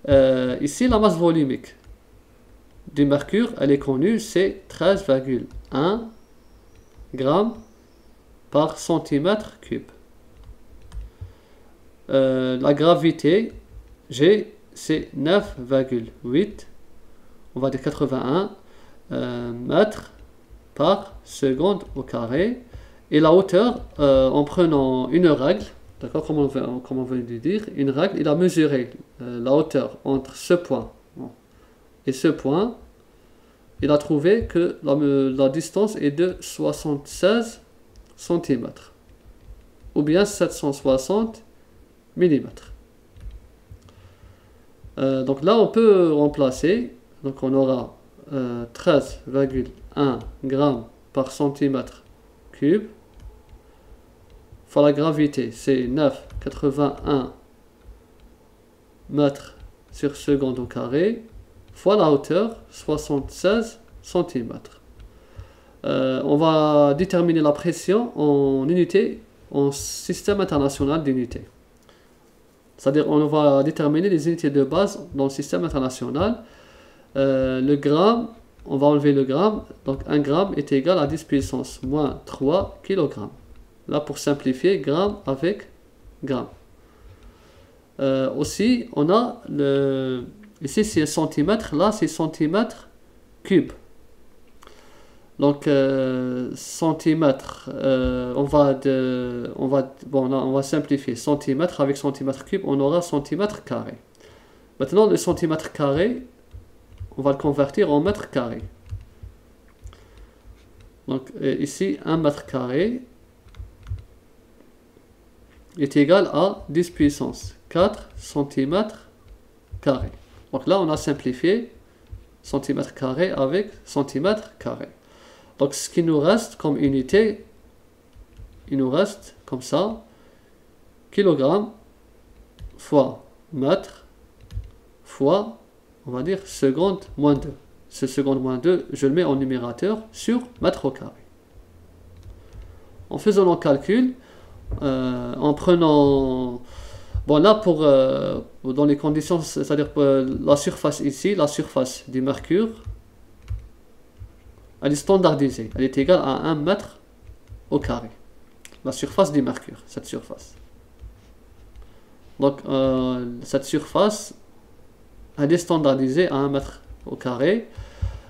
Ici, la masse volumique du mercure, elle est connue, c'est 13,1 grammes par centimètre cube. La gravité, G, c'est 9,8, on va dire 81 mètres par seconde au carré. Et la hauteur, en prenant une règle, d'accord, comme on veut dire, une règle, il a mesuré la hauteur entre ce point et ce point. Il a trouvé que la distance est de 76 cm, ou bien 760 mm. Donc là, on peut remplacer. Donc on aura 13,1 grammes par centimètre cube fois la gravité, c'est 9,81 mètres sur seconde au carré, fois la hauteur, 76 cm. On va déterminer la pression en unité, en système international d'unités. C'est-à-dire on va déterminer les unités de base dans le système international. Le gramme, on va enlever le gramme, donc 1 gramme est égal à 10 puissance moins 3 kg. Là, pour simplifier, gramme avec gramme. Aussi, on a ici c'est centimètre, là c'est centimètre cube. Donc centimètre, on va simplifier. Centimètre avec centimètre cube, on aura centimètre carré. Maintenant, le centimètre carré, on va le convertir en mètre carré. Donc ici, 1 mètre carré est égal à 10 puissance 4 cm carré. Donc là, on a simplifié centimètre carré avec centimètre carré. Donc ce qui nous reste comme unité, il nous reste comme ça, kilogramme fois mètre fois, on va dire, seconde moins 2. Ce seconde moins 2, je le mets en numérateur sur mètre au carré. En faisant le calcul, en prenant, bon là dans les conditions, c'est-à-dire la surface ici, la surface du mercure, elle est standardisée, elle est égale à 1 mètre au carré. La surface du mercure, cette surface. Donc cette surface, elle est standardisée à 1 mètre au carré.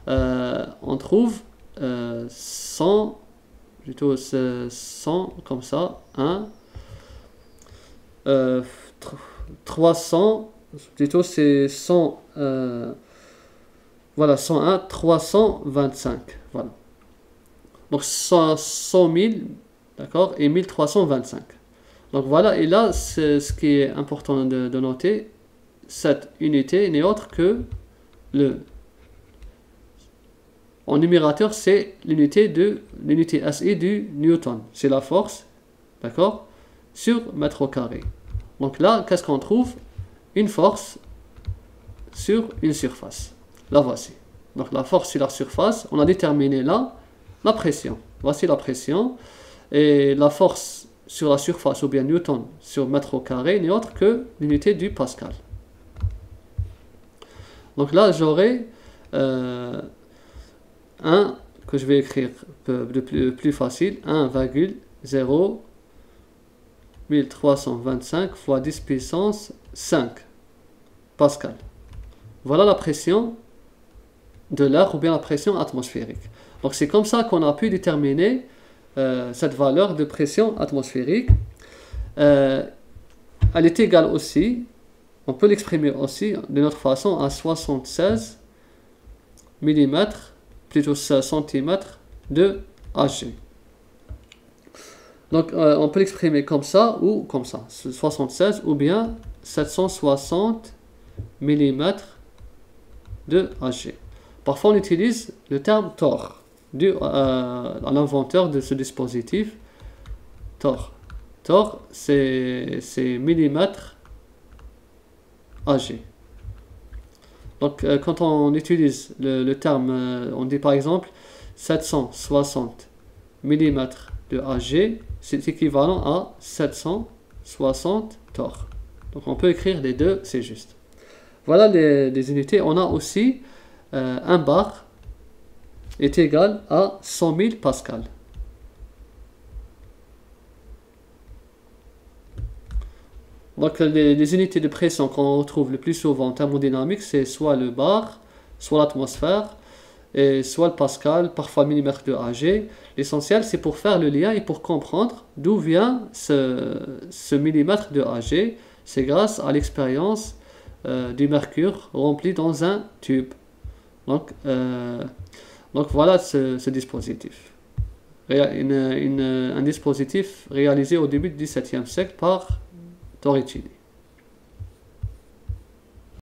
On trouve 100, plutôt 100 comme ça, 300, plutôt c'est 100, voilà, 101, 325, voilà. Donc 100 000, d'accord, et 1325. Donc voilà, et là, c'est ce qui est important de noter, cette unité n'est autre que en numérateur, c'est l'unité SI du Newton. C'est la force, d'accord, sur mètre au carré. Donc là, qu'est-ce qu'on trouve? Une force sur une surface. La voici. Donc la force sur la surface, on a déterminé là la pression. Voici la pression. Et la force sur la surface, ou bien Newton sur mètre au carré, n'est autre que l'unité du Pascal. Donc là, j'aurai que je vais écrire de plus facile, 1,01325 fois 10 puissance 5 Pascal. Voilà la pression de l'air, ou bien la pression atmosphérique. Donc c'est comme ça qu'on a pu déterminer cette valeur de pression atmosphérique. Elle est égale aussi, on peut l'exprimer aussi de notre façon, à 76 mm, plutôt cm de Hg. Donc on peut l'exprimer comme ça ou comme ça, 76 ou bien 760 mm de Hg. Parfois on utilise le terme torr dû à l'inventeur de ce dispositif. Torr c'est millimètres Hg. Donc quand on utilise le terme, on dit par exemple 760 mm de Hg, c'est équivalent à 760 torr. Donc on peut écrire les deux, c'est juste. Voilà les unités. On a aussi un bar est égal à 100 000 pascal. Donc les unités de pression qu'on retrouve le plus souvent en thermodynamique, c'est soit le bar, soit l'atmosphère, et soit le pascal, parfois millimètre de Ag. L'essentiel, c'est pour faire le lien et pour comprendre d'où vient ce millimètre de Ag. C'est grâce à l'expérience du mercure rempli dans un tube. Donc, voilà ce dispositif. Un dispositif réalisé au début du XVIIe siècle par Torricelli.